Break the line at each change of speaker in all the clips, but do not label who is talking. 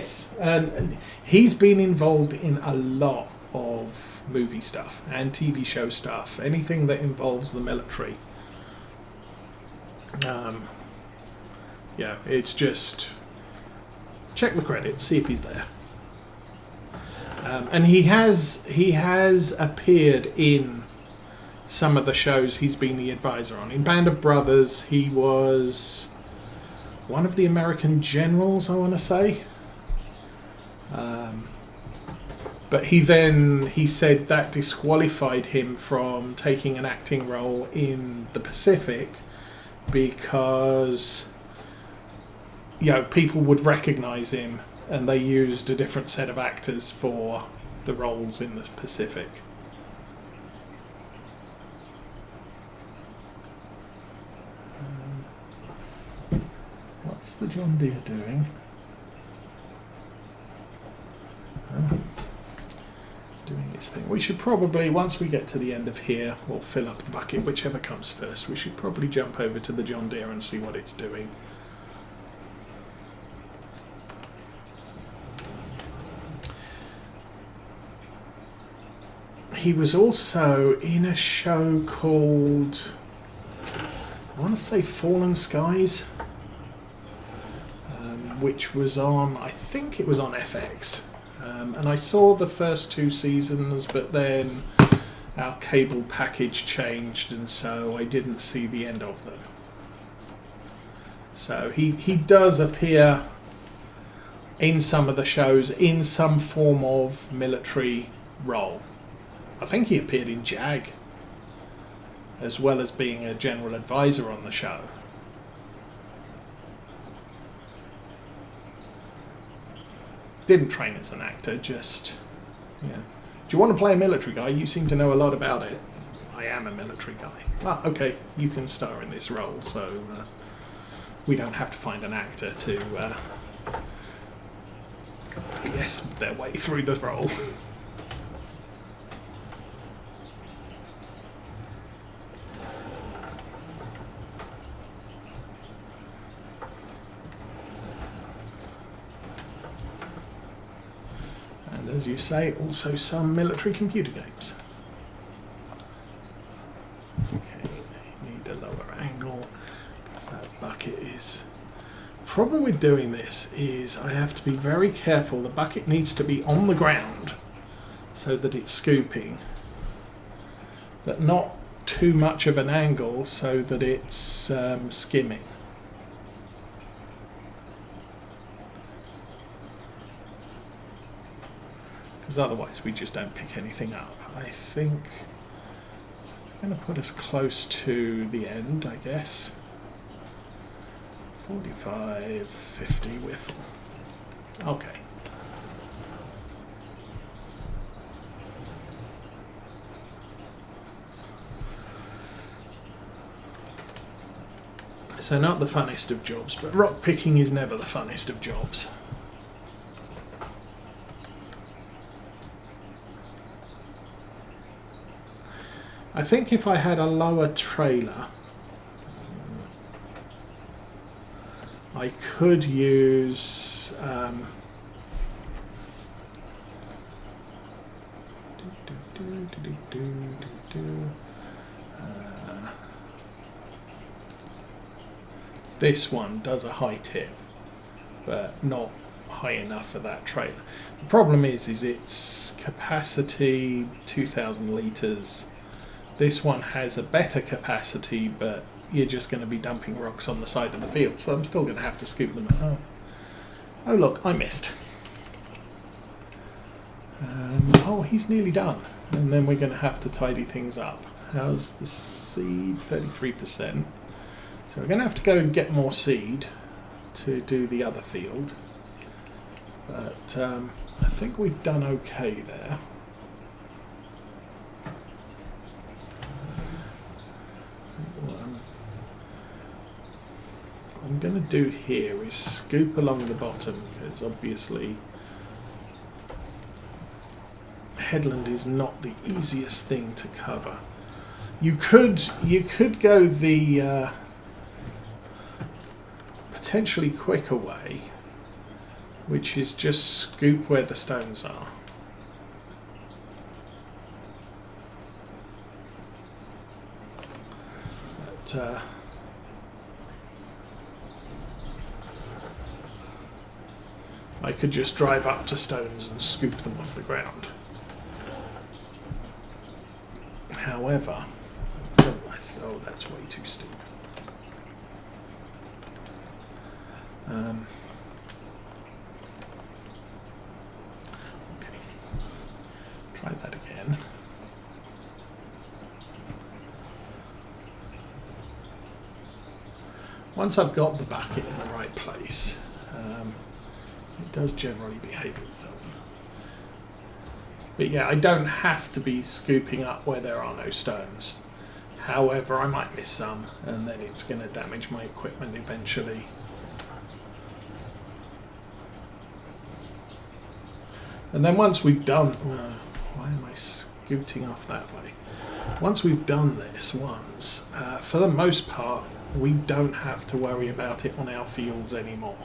Yes, and he's been involved in a lot of movie stuff and TV show stuff, anything that involves the military. Yeah, it's just check the credits, see if he's there. And he has appeared in some of the shows he's been the advisor on. In Band of Brothers, he was one of the American generals, I want to say. But he said that disqualified him from taking an acting role in the Pacific because, you know, people would recognize him and they used a different set of actors for the roles in the Pacific. What's the John Deere doing? It's doing its thing. We should probably, once we get to the end of here, we'll fill up the bucket, whichever comes first. We should probably jump over to the John Deere and see what it's doing. He was also in a show called, I want to say Fallen Skies, which was on, I think it was on FX. And I saw the first 2 seasons, but then our cable package changed, and so I didn't see the end of them. So he does appear in some of the shows in some form of military role. I think he appeared in JAG, as well as being a general advisor on the show. Didn't train as an actor, just, yeah. Do you want to play a military guy? You seem to know a lot about it. I am a military guy. Ah, okay, you can star in this role, so we don't have to find an actor to yes, their way through the role. As you say, also some military computer games. Okay, need a lower angle because that bucket is... Problem with doing this is I have to be very careful. The bucket needs to be on the ground so that it's scooping, but not too much of an angle so that it's skimming. Because otherwise we just don't pick anything up. I think it's going to put us close to the end, I guess. 45, 50 whiffle. Okay. So not the funnest of jobs, but rock picking is never the funnest of jobs. I think if I had a lower trailer, I could use this one does a high tip, but not high enough for that trailer. The problem is its capacity 2,000 litres. This one has a better capacity, but you're just going to be dumping rocks on the side of the field, so I'm still going to have to scoop them out. Oh look, I missed. Oh, he's nearly done, and then we're going to have to tidy things up. How's the seed? 33%. So we're going to have to go and get more seed to do the other field, but I think we've done okay there. What I'm going to do here is scoop along the bottom, because obviously headland is not the easiest thing to cover. You could go the potentially quicker way which is just scoop where the stones are. But, I could just drive up to stones and scoop them off the ground. However, oh, that's way too steep. Okay, try that again. Once I've got the bucket in the right place, it does generally behave itself. But yeah, I don't have to be scooping up where there are no stones. However, I might miss some, and then it's going to damage my equipment eventually. And then once we've done... why am I scooting off that way? Once we've done this once, for the most part, we don't have to worry about it on our fields anymore.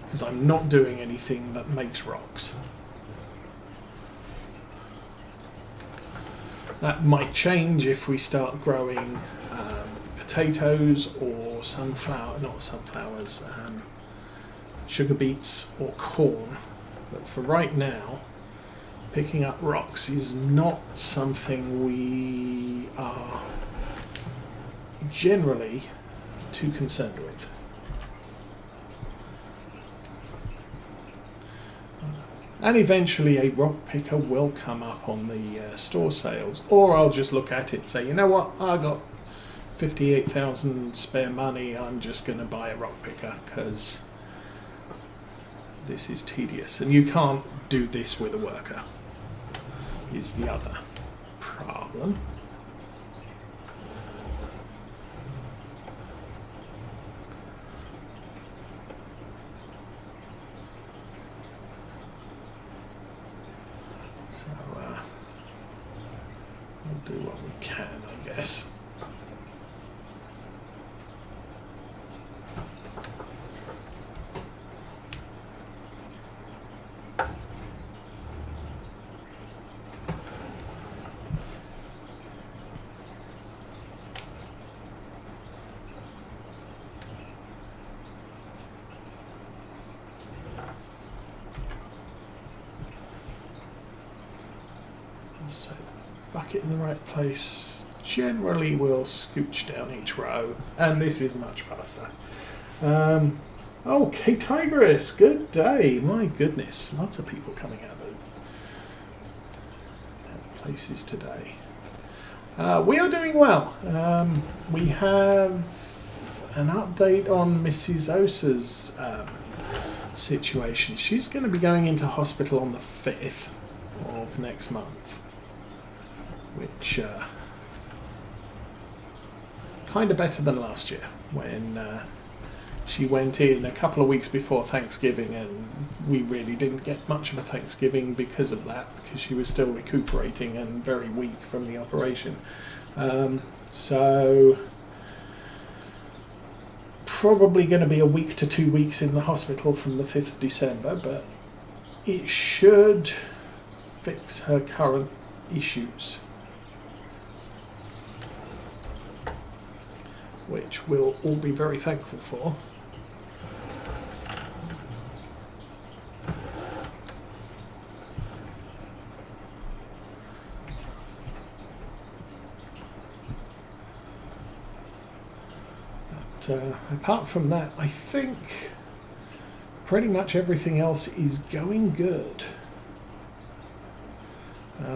Because I'm not doing anything that makes rocks. That might change if we start growing potatoes or sunflowers, sugar beets or corn. But for right now, picking up rocks is not something we are generally too concerned with. And eventually a rock picker will come up on the store sales, or I'll just look at it and say, you know what, I got 58,000 spare money, I'm just going to buy a rock picker because this is tedious. And you can't do this with a worker, is the other problem. Do what we can, I guess. So, bucket in the right place generally will scooch down each row, and this is much faster. Oh, Kate Tigress, good day. My goodness, lots of people coming out of places today. We are doing well. We have an update on Mrs. Osa's situation. She's going to be going into hospital on the 5th of next month. Which kind of better than last year when she went in a couple of weeks before Thanksgiving, and we really didn't get much of a Thanksgiving because of that, because she was still recuperating and very weak from the operation. So probably going to be a week to 2 weeks in the hospital from the 5th of December, but it should fix her current issues, which we'll all be very thankful for. But apart from that, I think pretty much everything else is going good.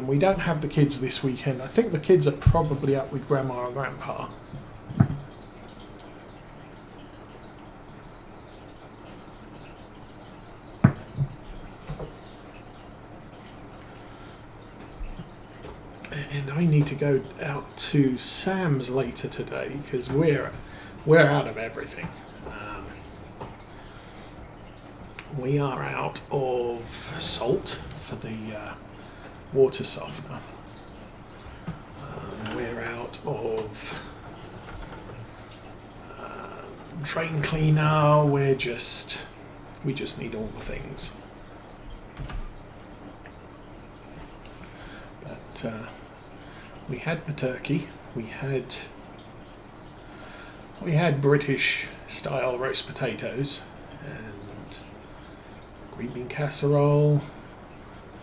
We don't have the kids this weekend. I think the kids are probably up with Grandma and Grandpa. And I need to go out to Sam's later today because we're out of everything. We are out of salt for the water softener. We're out of drain cleaner. We just need all the things. But we had the turkey. We had British style roast potatoes and green bean casserole.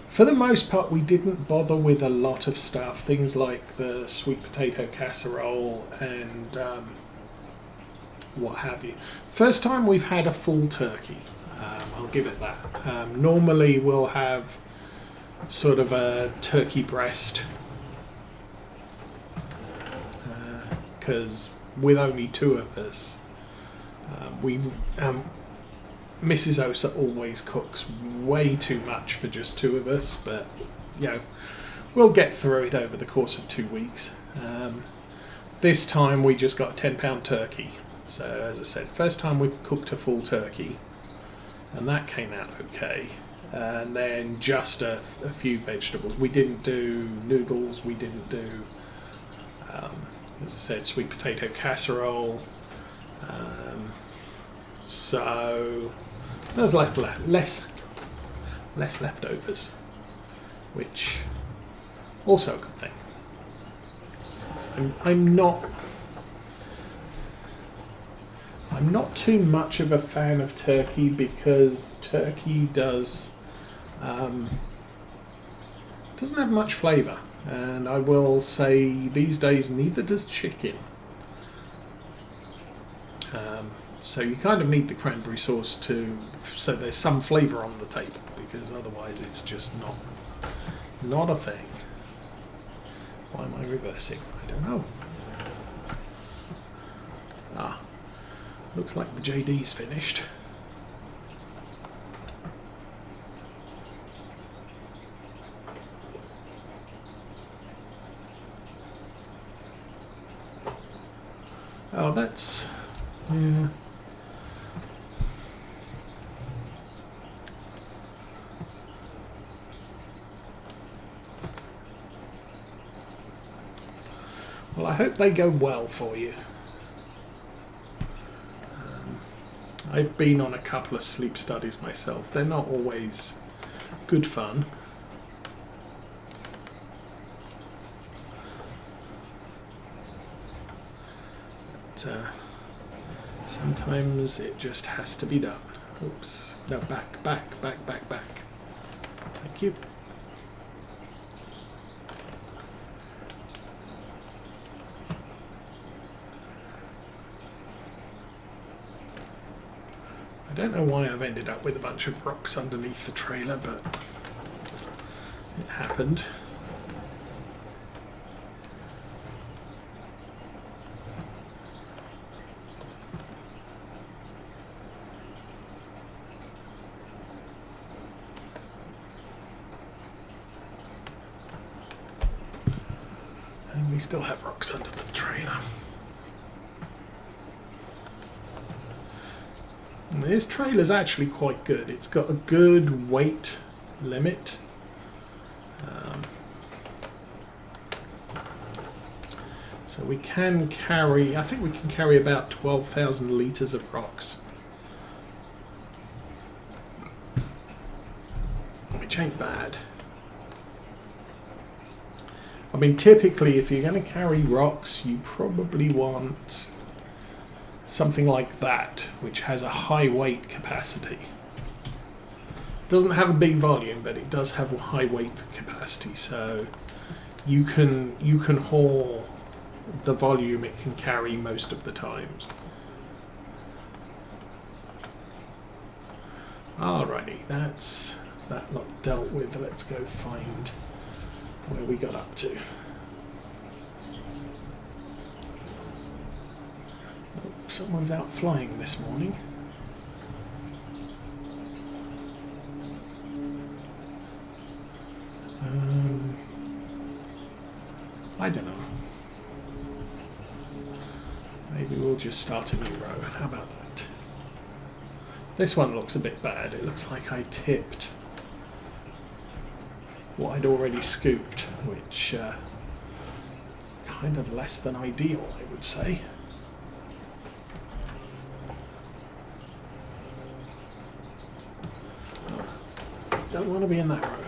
For the most part, we didn't bother with a lot of stuff. Things like the sweet potato casserole and what have you. First time we've had a full turkey. I'll give it that. Normally we'll have sort of a turkey breast because with only two of us, Mrs. Osa always cooks way too much for just two of us, but you know, we'll get through it over the course of 2 weeks. This time we just got a 10-pound turkey. So as I said, first time we've cooked a full turkey, and that came out okay. And then just a few vegetables. We didn't do noodles, we didn't do, as I said, sweet potato casserole. So there's less leftovers, which also a good thing. So I'm not too much of a fan of turkey because turkey doesn't have much flavour, and I will say these days neither does chicken. So you kind of need the cranberry sauce so there's some flavour on the table, because otherwise it's just not a thing. Why am I reversing? I don't know. Looks like the JD's finished. Oh, that's... yeah. Well, I hope they go well for you. I've been on a couple of sleep studies myself. They're not always good fun. But sometimes it just has to be done. Oops. No, back. Thank you. I don't know why I've ended up with a bunch of rocks underneath the trailer, but it happened. And we still have rocks under the trailer. This trailer's actually quite good. It's got a good weight limit. So we can carry, I think we can carry about 12,000 litres of rocks. Which ain't bad. I mean, typically if you're going to carry rocks, you probably want something like that, which has a high weight capacity. It doesn't have a big volume, but it does have a high weight capacity, so you can haul the volume it can carry most of the times. Alrighty, that's that lot dealt with. Let's go find where we got up to. Someone's out flying this morning. I don't know. Maybe we'll just start a new row. How about that? This one looks a bit bad. It looks like I tipped what I'd already scooped, which kind of less than ideal, I would say. Don't want to be in that row.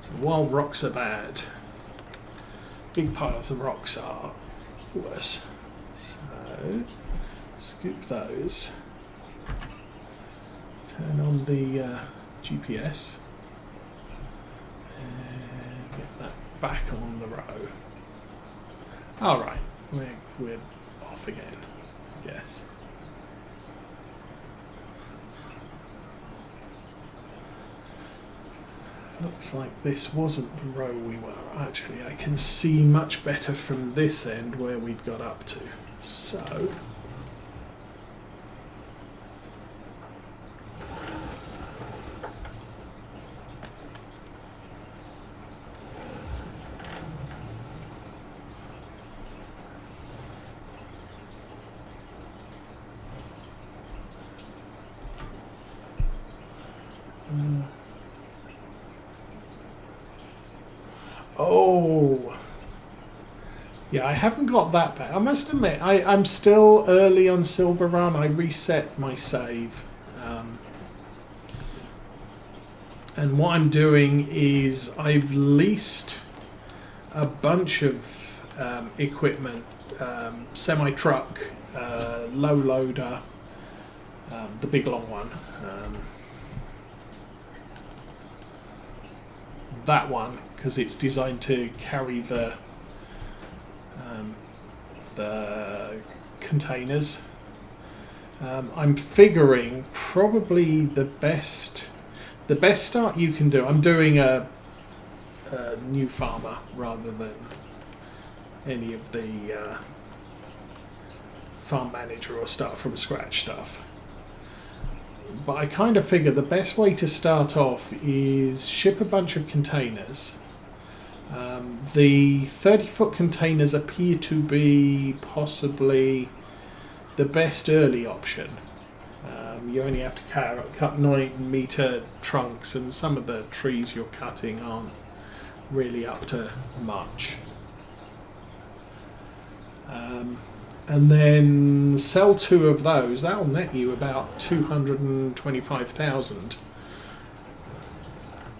So while rocks are bad, big piles of rocks are worse. So scoop those. Turn on the GPS and get that back on the row. All right, we're off again, I guess. Looks like this wasn't the row we were. Actually, I can see much better from this end where we'd got up to. So. Oh, yeah, I haven't got that bad. I must admit, I'm still early on Silver Run. I reset my save. And what I'm doing is I've leased a bunch of equipment, semi-truck, low loader, the big long one. That one, because it's designed to carry the containers. I'm figuring probably the best start you can do. I'm doing a new farmer rather than any of the farm manager or start from scratch stuff. But I kind of figure the best way to start off is ship a bunch of containers. The 30-foot containers appear to be possibly the best early option. You only have to cut 9-meter trunks, and some of the trees you're cutting aren't really up to much. And then sell 2 of those. That'll net you about 225,000,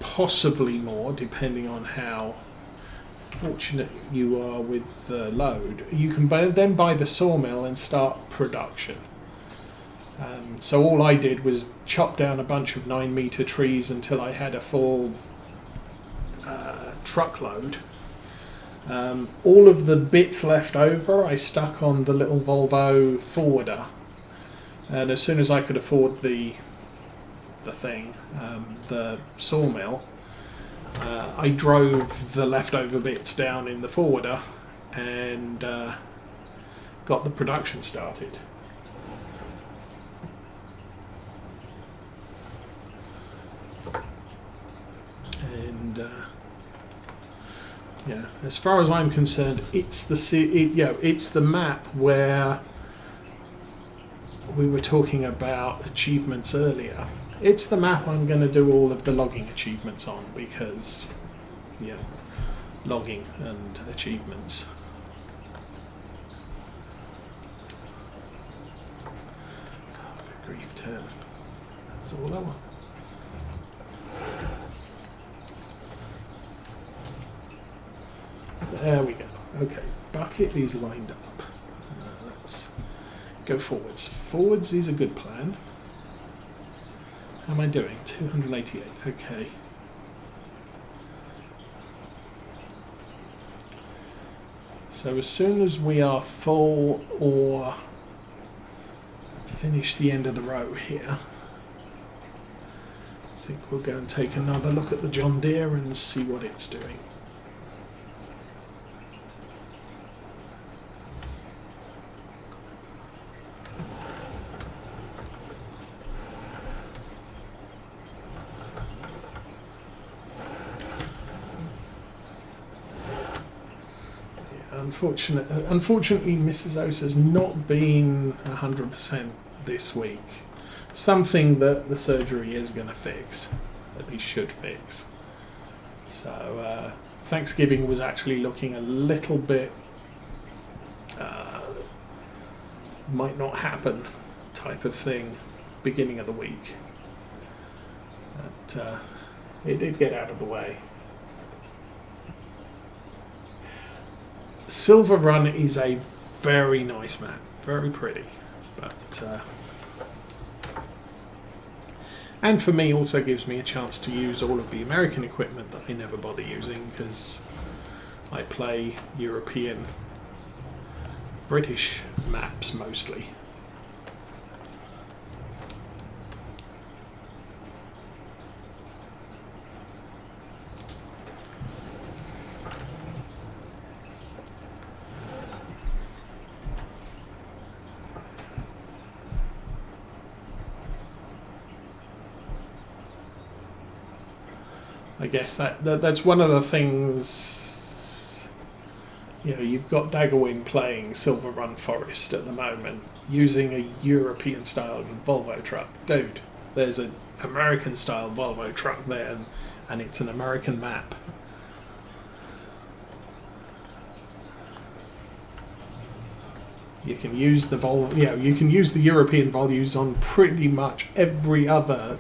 possibly more, depending on how fortunate you are with the load. You can then buy the sawmill and start production. So all I did was chop down a bunch of 9-meter trees until I had a full truckload. All of the bits left over I stuck on the little Volvo forwarder, and as soon as I could afford the sawmill, I drove the leftover bits down in the forwarder and got the production started. And yeah, as far as I'm concerned, it's the map where we were talking about achievements earlier. It's the map I'm going to do all of the logging achievements on, because logging and achievements. Oh, good grief, turn. That's all I want. There we go. Okay, bucket is lined up. Let's go forwards. Forwards is a good plan. How am I doing? 288. Okay. So as soon as we are full or finish the end of the row here, I think we'll go and take another look at the John Deere and see what it's doing. Unfortunately, Mrs. Osa's not been 100% this week. Something that the surgery is going to fix, at least should fix. So Thanksgiving was actually looking a little bit might not happen type of thing beginning of the week. But it did get out of the way. Silver Run is a very nice map, very pretty, but and for me also gives me a chance to use all of the American equipment that I never bother using because I play European, British maps mostly. I guess that's one of the things. You know, you've got Daggerwin playing Silver Run Forest at the moment, using a European style Volvo truck. Dude, there's an American style Volvo truck there, and it's an American map. You can use the you can use the European Volvos on pretty much every other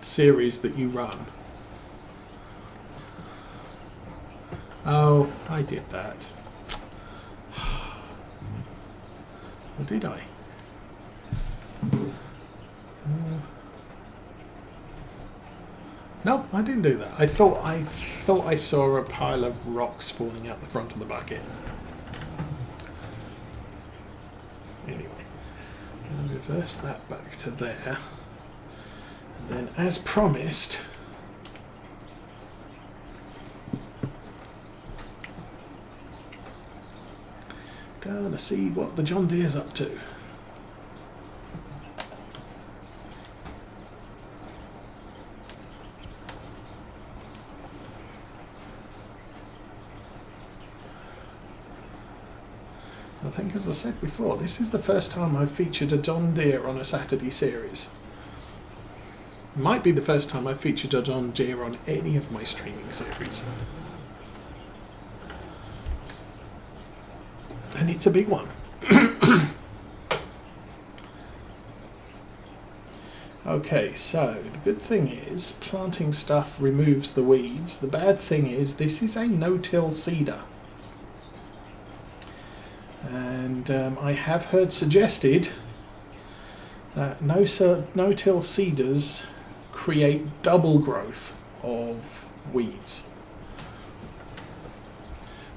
series that you run. Oh, I did that. Or did I? No, I didn't do that. I thought I saw a pile of rocks falling out the front of the bucket. Anyway, I'll reverse that back to there. And then, as promised, gonna see what the John Deere's up to. I think, as I said before, this is the first time I've featured a John Deere on a Saturday series. Might be the first time I've featured a John Deere on any of my streaming series. And it's a big one. Okay, so the good thing is planting stuff removes the weeds. The bad thing is this is a no-till seeder. And I have heard suggested that no-till seeders create double growth of weeds.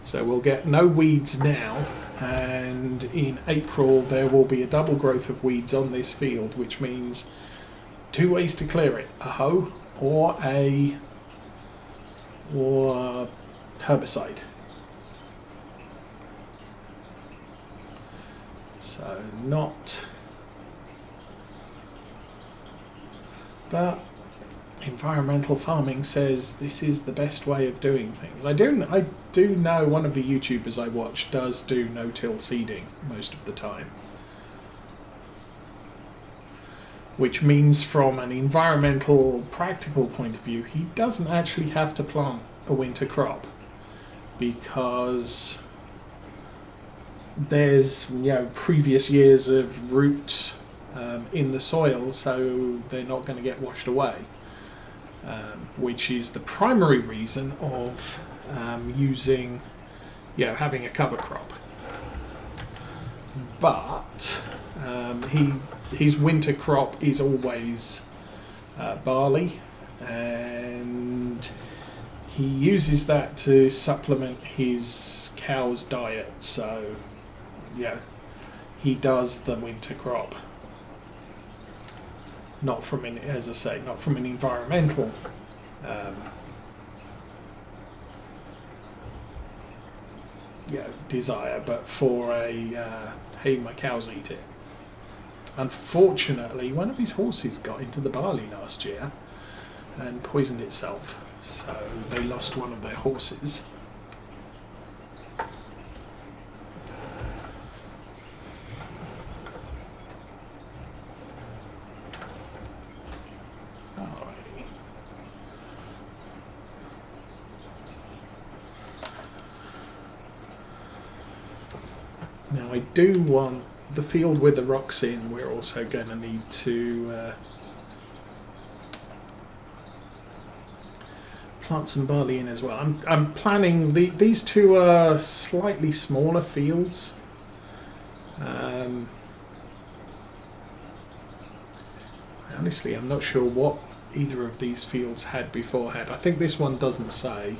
So we'll get no weeds now, and in April there will be a double growth of weeds on this field, which means two ways to clear it: a hoe or a herbicide. So not, but environmental farming says this is the best way of doing things. I do know one of the YouTubers I watch does do no-till seeding most of the time, which means from an environmental practical point of view he doesn't actually have to plant a winter crop because there's previous years of roots in the soil, so they're not going to get washed away. Which is the primary reason of using, having a cover crop. But his winter crop is always barley, and he uses that to supplement his cow's diet. So, he does the winter crop. Not from an environmental desire, but for a hey, my cows eat it. Unfortunately, one of his horses got into the barley last year and poisoned itself, so they lost one of their horses. I do want the field with the rocks in. We're also going to need to plant some barley in as well. I'm planning these two are slightly smaller fields. Honestly, I'm not sure what either of these fields had beforehand. I think this one doesn't say.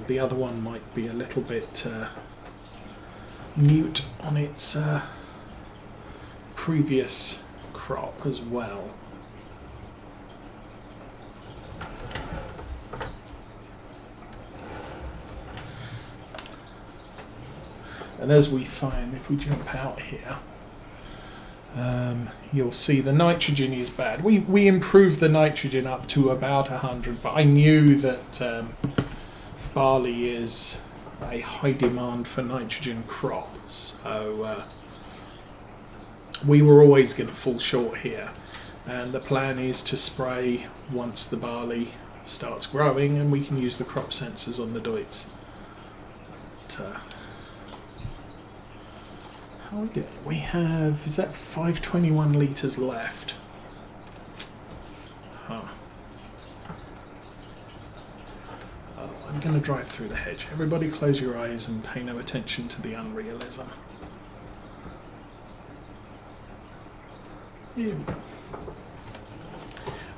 The other one might be a little bit mute on its previous crop as well. And as we find, if we jump out here, you'll see the nitrogen is bad. We improved the nitrogen up to about 100, but I knew that barley is a high demand for nitrogen crop, so we were always going to fall short here. And the plan is to spray once the barley starts growing, and we can use the crop sensors on the doits. But, how are we doing? We have, is that 521 litres left? Huh. Oh, I'm going to drive through the hedge. Everybody close your eyes and pay no attention to the unrealism. Here we go.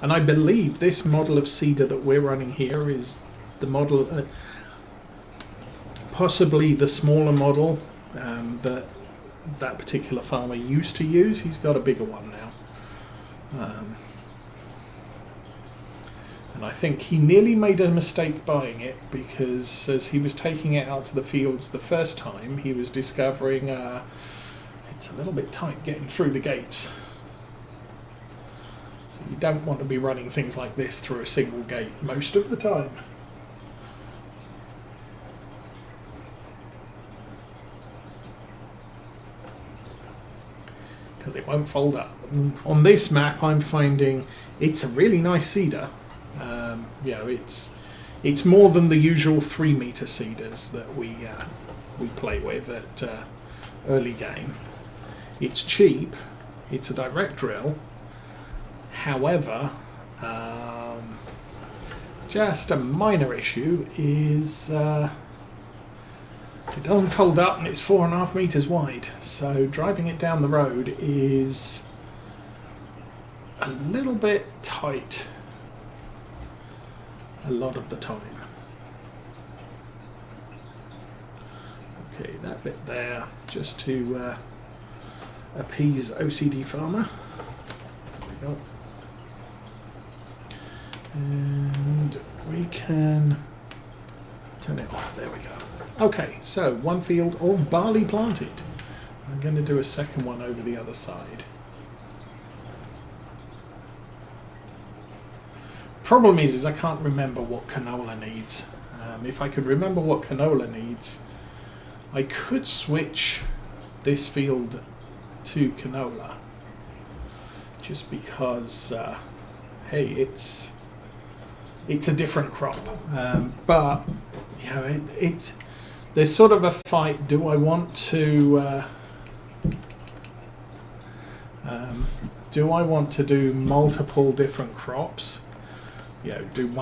And I believe this model of seeder that we're running here is the model, possibly the smaller model that particular farmer used to use. He's got a bigger one now. And I think he nearly made a mistake buying it, because as he was taking it out to the fields the first time, he was discovering it's a little bit tight getting through the gates. So you don't want to be running things like this through a single gate most of the time. Because it won't fold up. And on this map, I'm finding it's a really nice seeder. You know, it's more than the usual 3 meter seeders that we play with at early game. It's cheap. It's a direct drill. However, just a minor issue is it doesn't fold up, and it's 4.5 meters wide. So driving it down the road is a little bit tight a lot of the time. Okay, that bit there, just to appease OCD farmer. There we go. And we can turn it off. There we go. Okay, so one field all barley planted. I'm going to do a second one over the other side. Problem is I can't remember what canola needs. If I could remember what canola needs, I could switch this field to canola. Just because, hey, it's a different crop. But you know, there's sort of a fight. Do I want to do multiple different crops? You know, do